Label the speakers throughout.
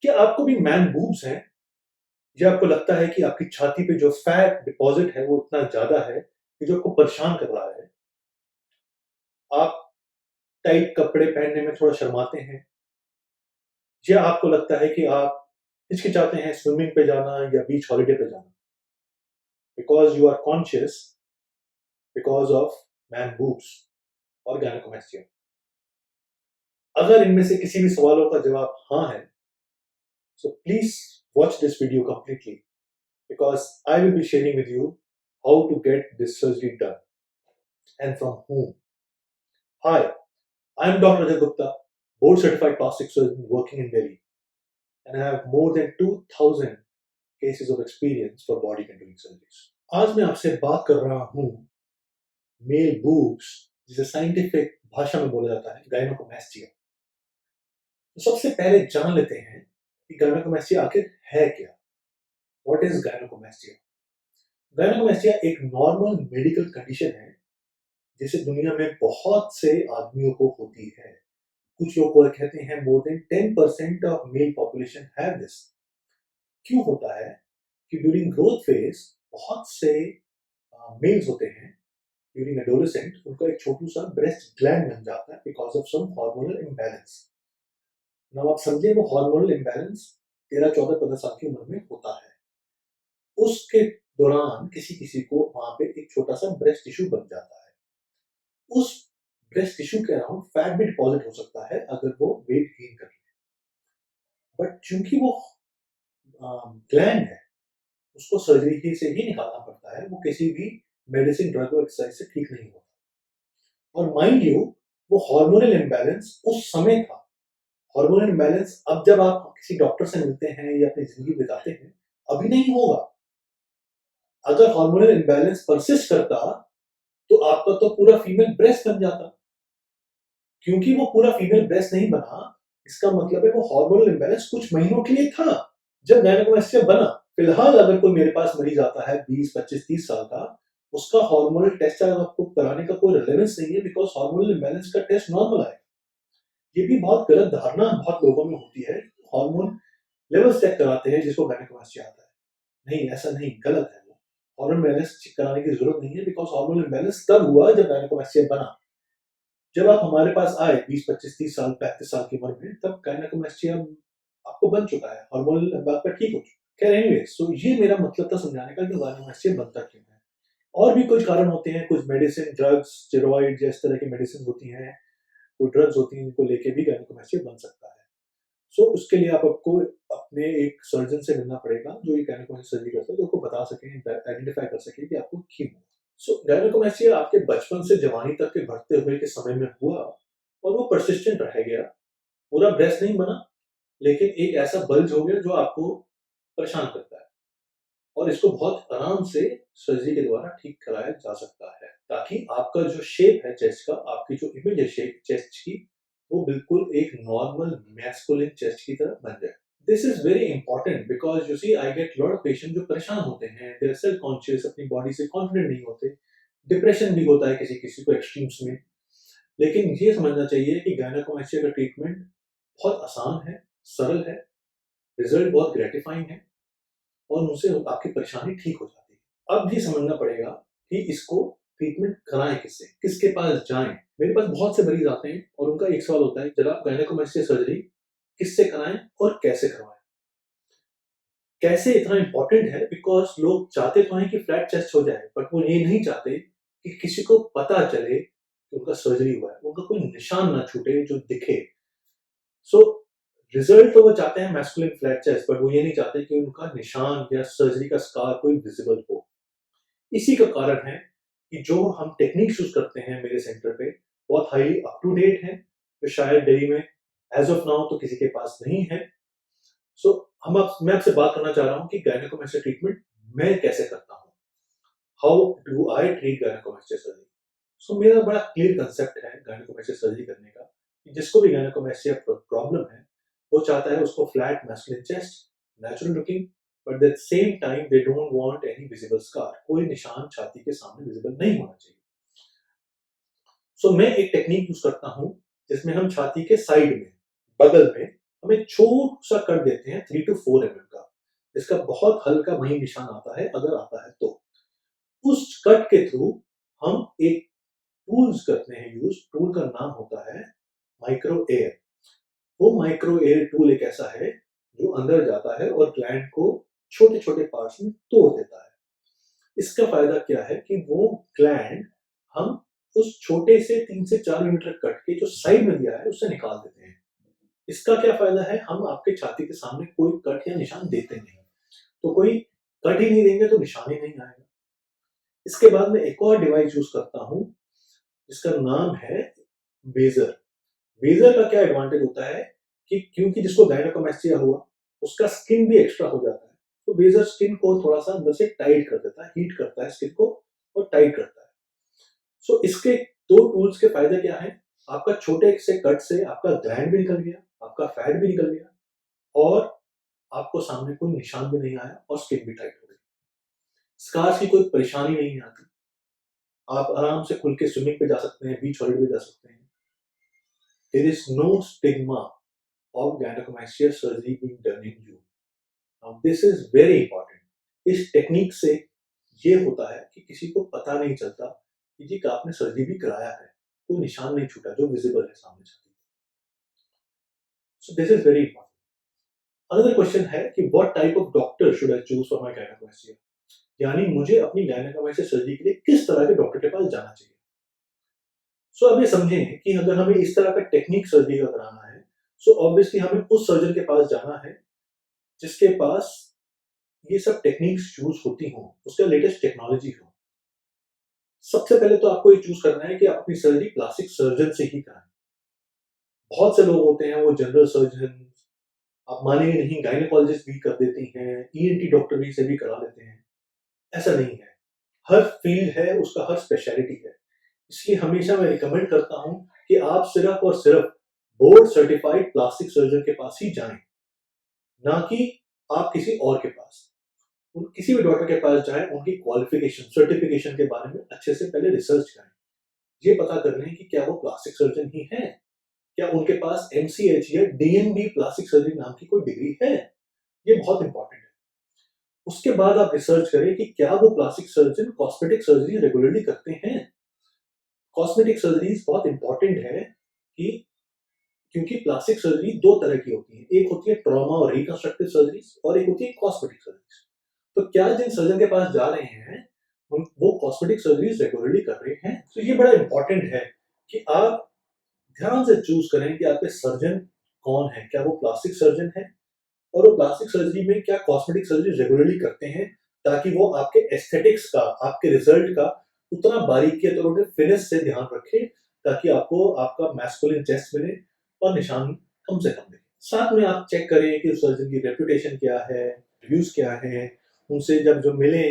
Speaker 1: क्या आपको भी मैन बूब्स हैं? या आपको लगता है कि आपकी छाती पे जो फैट डिपॉज़िट है वो इतना ज़्यादा है कि जो आपको परेशान कर रहा है? आप टाइट कपड़े पहनने में थोड़ा शर्माते हैं? या आपको लगता है कि आप हिचकिचाते हैं स्विमिंग पे जाना या बीच हॉलिडे पे जाना? Because you are conscious because of man boobs और गायनेकोmastia। अगर इनमें से किसी भी सवालों का जवाब हाँ है, so please watch this video completely because I will be sharing with you how to get this surgery done and from whom. Hi, I am Dr. Rajat Gupta, board certified plastic surgeon working in Delhi, and I have more than 2000 cases of experience for body contouring surgeries. आज मैं आपसे बात कर रहा हूँ mail boobs, जिसे scientific भाषा में बोला जाता है गायनेकोmastia। तो सबसे पहले जान लेते हैं कि गायनेकोmastia आखिर है क्या? What is गायनेकोmastia? गायनेकोmastia एक नॉर्मल मेडिकल कंडीशन है जिसे दुनिया में बहुत से आदमियों को होती है। कुछ लोग और कहते हैं more than 10% of male population have this. क्यों होता है कि ड्यूरिंग ग्रोथ फेज बहुत से मेल्स होते हैं ड्यूरिंग एडोलेसेंट उनका एक छोटू सा ब्रेस्ट ग्लैंड बन जाता है because of some hormonal imbalance. Now आप समझिए वो हार्मोनल इम्बैलेंस 13, 14, 15 साल की उम्र में होता है। उसके दौरान किसी किसी को वहां पे एक छोटा सा ब्रेस्ट टिश्यू बन जाता है। उस ब्रेस्ट टिश्यू के अराउंड फैट भी डिपॉजिट हो सकता है अगर वो वेट गेन कर ले। बट चूंकि वो ग्लैंड है उसको सर्जरी से ही निकालना पड़ता है, वो किसी भी मेडिसिन ड्रग और एक्सरसाइज से ठीक नहीं होता। और माइंड यू वो हार्मोनल इम्बैलेंस उस समय था। हार्मोनल इम्बैलेंस अब जब आप किसी डॉक्टर से मिलते हैं या अपनी जिंदगी बिताते हैं अभी नहीं होगा। अगर हार्मोनल इम्बैलेंस परसिस्ट करता तो आपका तो पूरा फीमेल ब्रेस्ट बन जाता। क्योंकि वो पूरा फीमेल ब्रेस्ट नहीं बना, इसका मतलब है वो हार्मोनल इम्बैलेंस कुछ महीनों के लिए था जब गायनेकोmastia बना। फिलहाल अगर कोई मेरे पास मरीज आता है 20, 25, 30 साल का, उसका हार्मोनल टेस्ट अगर आपको कराने का कोई रेलेवेंस नहीं है बिकॉज हार्मोनल इम्बैलेंस का टेस्ट नॉर्मल आए। ये भी बहुत गलत धारणा बहुत लोगों में होती है। हार्मोन लेवल्स चेक कराते हैं जिसको गायनेकोmastia आता है। नहीं, ऐसा नहीं, गलत है वो। हार्मोन बैलेंस चेक कराने की जरूरत नहीं है बिकॉज हार्मोनल इम्बैलेंस तब हुआ जब गायनेकोmastia बना। जब आप हमारे पास आए 20, 25, 30 साल, 35 साल की उम्र में, तब गायनेकोmastia आपको बन चुका है, हार्मोनल आपका ठीक हो चुका है। खैर एनीवेज, सो ये मेरा मतलब था समझाने का कि गायनेकोmastia बनता क्यों है। और भी कुछ कारण होते हैं, कुछ मेडिसिन, ड्रग्स, स्टेरॉइड या इस तरह की मेडिसिन होती हैं, कोई ड्रग्स होती हैं जिनको लेके भी गायनेकोmastia बन सकता है। सो उसके लिए आपको अपने एक सर्जन से मिलना पड़ेगा जो ये गायनेकोmastia सर्जरी करता है, जो आपको बता सके, आइडेंटिफाई कर सके कि आपको क्यों। सो गायनेकोmastia आपके बचपन से जवानी तक के बढ़ते हुए के समय में हुआ और वो परसिस्टेंट रह गया। पूरा ब्रेस्ट नहीं बना लेकिन एक ऐसा बल्ज हो गया जो आपको परेशान करता है और इसको बहुत आराम से सर्जरी के द्वारा ठीक कराया जा सकता है ताकि आपका जो शेप है चेस्ट का, आपकी जो इमेज है शेप चेस्ट की, वो बिल्कुल एक नॉर्मल मैस्कुलिन चेस्ट की तरह बन जाए। This is very important because you see I get lot of patient जो परेशान होते हैं, दे आर सेल्फ कॉन्शियस, अपनी बॉडी से कॉन्फिडेंट नहीं होते, डिप्रेशन भी होता है किसी किसी को एक्सट्रीम्स में। लेकिन ये समझना चाहिए कि गायनेकोmastia का ट्रीटमेंट बहुत आसान है, सरल है, रिजल्ट बहुत ग्रेटिफाइंग है और उनसे आपकी परेशानी ठीक हो जाती है। अब ये समझना पड़ेगा कि इसको ट्रीटमेंट कराएं किससे, किसके पास जाएं। मेरे पास बहुत से मरीज आते हैं और उनका एक सवाल होता है, जनाब गायनेकोmastia सर्जरी किससे कराएं और कैसे करवाएं। कैसे इतना इंपॉर्टेंट है बिकॉज लोग चाहते तो हैं कि फ्लैट चेस्ट हो जाए, बट वो ये नहीं चाहते कि किसी को पता चले कि उनका सर्जरी हुआ है, उनका कोई निशान ना छूटे जो दिखे। सो रिजल्ट तो वो चाहते हैं मैस्कुलिन फ्लैट चेस्ट, बट वो ये नहीं चाहते कि उनका निशान या सर्जरी का स्कार कोई विजिबल हो। इसी का कारण है कि जो हम टेक्निक्स यूज करते हैं मेरे सेंटर पे बहुत हाईली अप टू डेट है, तो शायद दिल्ली में एज ऑफ नाउ तो किसी के पास नहीं है। सो मैं आपसे बात करना चाह रहा हूँ कि गायनेकोmastia ट्रीटमेंट मैं कैसे करता हूँ। हाउ डू आई ट्रीट गायनेकोmastia सर्जरी। सो मेरा बड़ा क्लियर कंसेप्ट है गायनेकोmastia सर्जरी करने का कि जिसको भी गायनेकोmastia प्रॉब्लम है वो चाहता है उसको flat masculine chest, natural looking, but at same time they don't want any visible scar, कोई निशान छाती के सामने विजिबल नहीं होना चाहिए। सो मैं एक टेक्निक यूज करता हूँ जिसमें हम छाती के साइड में, बगल में हमें छोटा सा कट देते हैं 3 to 4 mm का, इसका बहुत हल्का वही निशान आता है अगर आता है तो। उस कट के थ्रू हम एक टूल्स करते हैं यूज, टूल का नाम होता है माइक्रो एयर। वो माइक्रो एयर टूल एक ऐसा है जो अंदर जाता है और ग्लैंड को छोटे छोटे पार्ट्स में तोड़ देता है। इसका फायदा क्या है कि वो ग्लैंड हम उस छोटे से 3 से 4 मिलीमीटर कट के जो साइड में दिया है उससे निकाल देते हैं। इसका क्या फायदा है, हम आपके छाती के सामने कोई कट या निशान देते नहीं, तो कोई कट ही नहीं देंगे तो निशान ही नहीं आएगा। इसके बाद मैं एक और डिवाइस यूज करता हूँ जिसका नाम है बेजर। बेजर का क्या एडवांटेज होता है कि क्योंकि जिसको गायनेकोमेस्टिया हुआ उसका स्किन भी एक्स्ट्रा हो जाता है, तो बेजर स्किन को थोड़ा सा अंदर से टाइट कर देता है, हीट करता है स्किन को और टाइट करता है। सो इसके दो टूल्स के फायदे क्या है, आपका छोटे से कट से आपका ग्लैंड भी निकल गया, आपका फैट भी निकल गया और आपको सामने कोई निशान भी नहीं आया और स्किन भी टाइट हो गई। स्कार्स की कोई परेशानी नहीं आती, आप आराम से खुल के स्विमिंग पे जा सकते हैं, बीच हॉलिडे पे जा सकते हैं। There is no stigma of gynecomastia surgery being done in you. Now this is very important. इस टेक्निक से ये होता है कि किसी को पता नहीं चलता कि जी आपने सर्जरी भी कराया है, कोई निशान नहीं छूटा जो विजिबल है सामने से। So this is very important. Another question है कि what type of doctor should I choose for my gynecomastia? यानी मुझे अपनी gynecomastia सर्जरी के लिए किस तरह के डॉक्टर के पास जाना चाहिए। सो अब ये समझें कि अगर हमें इस तरह का टेक्निक सर्जरी का कराना है, सो ऑब्वियसली हमें उस सर्जन के पास जाना है जिसके पास ये सब टेक्निक्स यूज होती हों, उसका लेटेस्ट टेक्नोलॉजी हो। सबसे पहले तो आपको ये चूज करना है कि आप अपनी सर्जरी प्लास्टिक सर्जन से ही कराएं। बहुत से लोग होते हैं वो जनरल सर्जन, आप मानेंगे नहीं, गायनेकोलॉजिस्ट भी कर देती हैं, ईएनटी डॉक्टर भी से भी करा लेते हैं। ऐसा नहीं है, हर फील्ड है उसका हर स्पेशलिटी है। इसलिए हमेशा मैं रिकमेंड करता हूं कि आप सिर्फ और सिर्फ बोर्ड सर्टिफाइड प्लास्टिक सर्जन के पास ही जाएं, ना कि आप किसी और के पास। किसी भी डॉक्टर के पास जाएं, उनकी क्वालिफिकेशन सर्टिफिकेशन के बारे में अच्छे से पहले रिसर्च करें, ये पता कर लें कि क्या वो प्लास्टिक सर्जन ही है, क्या उनके पास एमसीएच या डीएनबी प्लास्टिक सर्जरी नाम की कोई डिग्री है, ये बहुत इंपॉर्टेंट है। उसके बाद आप रिसर्च करें कि क्या वो plastic surgeon cosmetic surgery regularly करते हैं। कॉस्मेटिक सर्जरीज बहुत इंपॉर्टेंट है कि क्योंकि प्लास्टिक सर्जरी दो तरह की होती है, एक होती है ट्रॉमा और रिकंस्ट्रक्टिव सर्जरीज और एक होती है कॉस्मेटिक सर्जरीज। तो क्या जिन सर्जन के पास जा रहे हैं वो कॉस्मेटिक सर्जरीज रेगुलरली कर रहे हैं, तो ये बड़ा इंपॉर्टेंट है कि आप ध्यान से चूज करें कि आपके सर्जन कौन है, क्या वो प्लास्टिक सर्जन है और वो प्लास्टिक सर्जरी में क्या कॉस्मेटिक सर्जरी रेगुलरली करते हैं, ताकि वो आपके एस्थेटिक्स का, आपके रिजल्ट का उतना बारीकी और फिनिश से ध्यान रखें ताकि आपको आपका मैस्कुलिन चेस्ट मिले और निशान कम से कम दिखे। साथ में आप चेक करें कि उस सर्जन की रेपुटेशन क्या है, रिव्यूज क्या है, उनसे जब जो मिले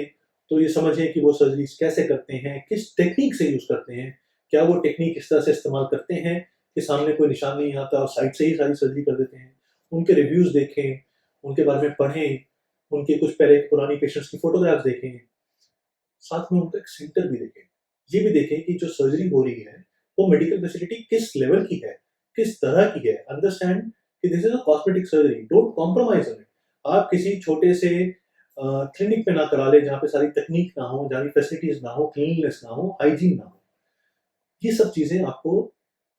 Speaker 1: तो ये समझें कि वो सर्जरी कैसे करते हैं, किस टेक्निक से यूज करते हैं, क्या वो टेक्निक इस तरह से इस्तेमाल करते हैं कि सामने कोई निशान नहीं आता और साइड से ही सारी सर्जरी कर देते हैं। उनके रिव्यूज देखें, उनके बारे में पढ़ें, उनके कुछ पहले पुरानी पेशेंट्स की फोटोग्राफ्स देखें, साथ में उनका एक सेंटर भी देखें। ये भी देखें कि जो सर्जरी हो रही है वो मेडिकल फैसिलिटी किस लेवल की है, किस तरह की है। अंडरस्टैंड कि this is a cosmetic surgery, don't compromise on it. आप किसी छोटे से क्लिनिक पे ना करा ले जहाँ पे सारी तकनीक ना हो, जहाँ फैसिलिटीज ना हो, क्लीननेस ना हो, हाइजीन ना हो। ये सब चीजें आपको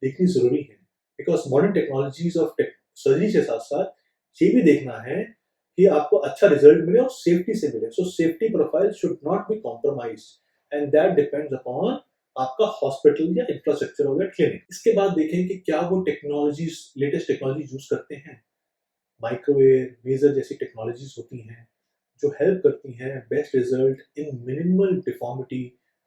Speaker 1: देखनी जरूरी है, because modern technologies of surgery के साथ साथ ये भी देखना है कि आपको अच्छा रिजल्ट मिले और सेफ्टी से मिले। सो safety profile should not be compromised and that depends upon आपका हॉस्पिटल या इंफ्रास्ट्रक्चर हो गया क्लिनिक। इसके बाद देखें कि क्या वो टेक्नोलॉजीज, लेटेस्ट टेक्नोलॉजी यूज करते हैं। माइक्रोवेव, लेजर जैसी टेक्नोलॉजीज होती हैं जो हेल्प करती हैं best result in minimal deformity,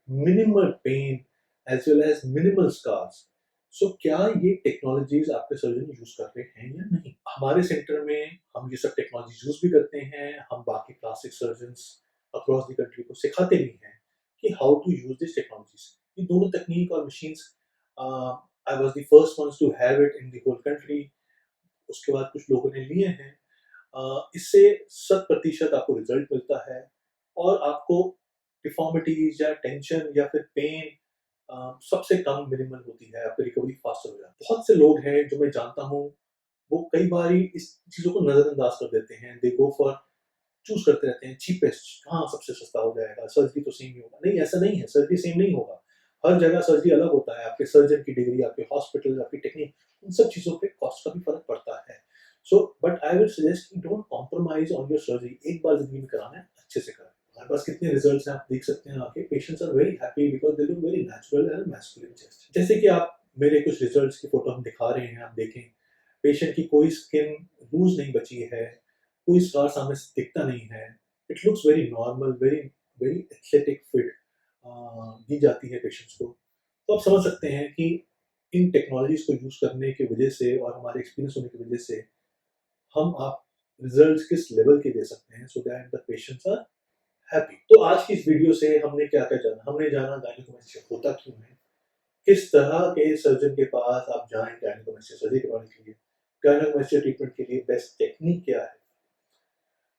Speaker 1: minimal pain as well as minimal scars. So क्या ये टेक्नोलॉजीज आपके सर्जन यूज कर रहे हैं या नहीं। हमारे सेंटर में हम ये सब टेक्नोलॉजी यूज भी करते हैं, हम बाकी plastic surgeons across the country को सिखाते भी हैं कि how to use this technologies. ये दोनों तकनीक और machines I was the first ones to have it in the whole country. उसके बाद कुछ लोगों ने लिए हैं। इससे 100% आपको रिजल्ट मिलता है और आपको डिफॉर्मिटीज या टेंशन या फिर पेन सबसे कम मिनिमल होती है, आपकी रिकवरी फास्ट हो जाती है। बहुत से लोग हैं जो मैं जानता हूँ वो कई बार इस चीज़ों को नज़रअंदाज कर देते हैं। दे गो फॉर चूज़ करते रहते हैं चीपेस्ट, हाँ, सबसे सस्ता हो जाएगा, सर्जरी तो सेम ही होगा। नहीं, ऐसा नहीं है, सर्जरी सेम नहीं होगा। हर जगह सर्जरी अलग होता है, आपके सर्जन की डिग्री, आपके हॉस्पिटल, आपकी टेक्नीक, उन सब चीज़ों पे कॉस्ट का भी फ़र्क पड़ता है। So but I would suggest कि don't compromise on your surgery. एक बार ज़िंदगी में कराना है, अच्छे से कराएँ। हमारे पास कितने रिज़ल्ट्स हैं, आप देख सकते हैं आके। Patients are very happy because they look very natural and masculine chest. जैसे कि आप मेरे कुछ रिज़ल्ट्स की फ़ोटो हम दिखा रहे हैं, आप देखें। पेशेंट की कोई स्किन लूज़ नहीं बची है, कोई स्कार सामने से दिखता नहीं है। It looks very normal, very very aesthetic fit दी जाती है पेशेंट्स को। तो आप समझ सकते हैं कि इन टेक्नोलॉजीज़ को यूज़ करने की वजह से और हमारे एक्सपीरियंस होने की वजह से हम आप रिज़ल्ट्स किस लेवल के दे सकते हैं so that the patients are happy. तो आज की इस वीडियो से हमने क्या-क्या जाना? हमने जाना गायनेकोमेस्टिया होता क्यों है? किस तरह के सर्जन के पास आप जाएँ गायनेकोमेस्टिया सर्जरी करवाने के लिए? गायनेकोमेस्टिया ट्रीटमेंट के लिए बेस्ट टेक्नीक क्या है?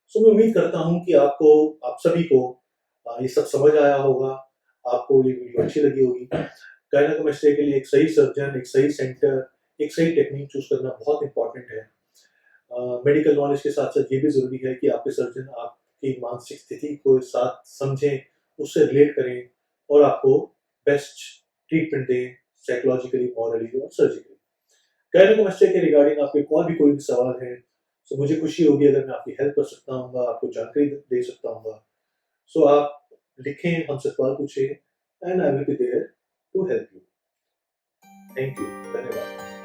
Speaker 1: सो मैं उम्मीद करता हूँ कि आप सभी को ये सब समझ आया होगा, आपको ये वीडियो अच्छी लगी होगी। गायनेकोमेस्टिया के लिए एक सही सर्जन, एक सही सेंटर, एक सही टेक्नीक चूज़ करना बहुत इम्पोर्टेंट है। मेडिकल नॉलेज के साथ-साथ ये भी ज़रूरी है कि आपके सर्जन आपकी मानसिक स्थिति को साथ समझें, उससे रिलेट करें और आपको बेस्ट ट्रीटमेंट दें, साइकोलॉजिकली, मॉरली और सर्जिकली। गायनेकोमेस्टिया के रिगार्डिंग आपके और भी कोई भी सवाल है, तो मुझे खुशी होगी अगर मैं आपकी हेल्प कर सकता हूँगा, आपको जानकारी दे सकता हूँगा। सो आप लिखें, हमसे सवाल पूछिए and I will be there to help you. Thank you. धन्यवाद।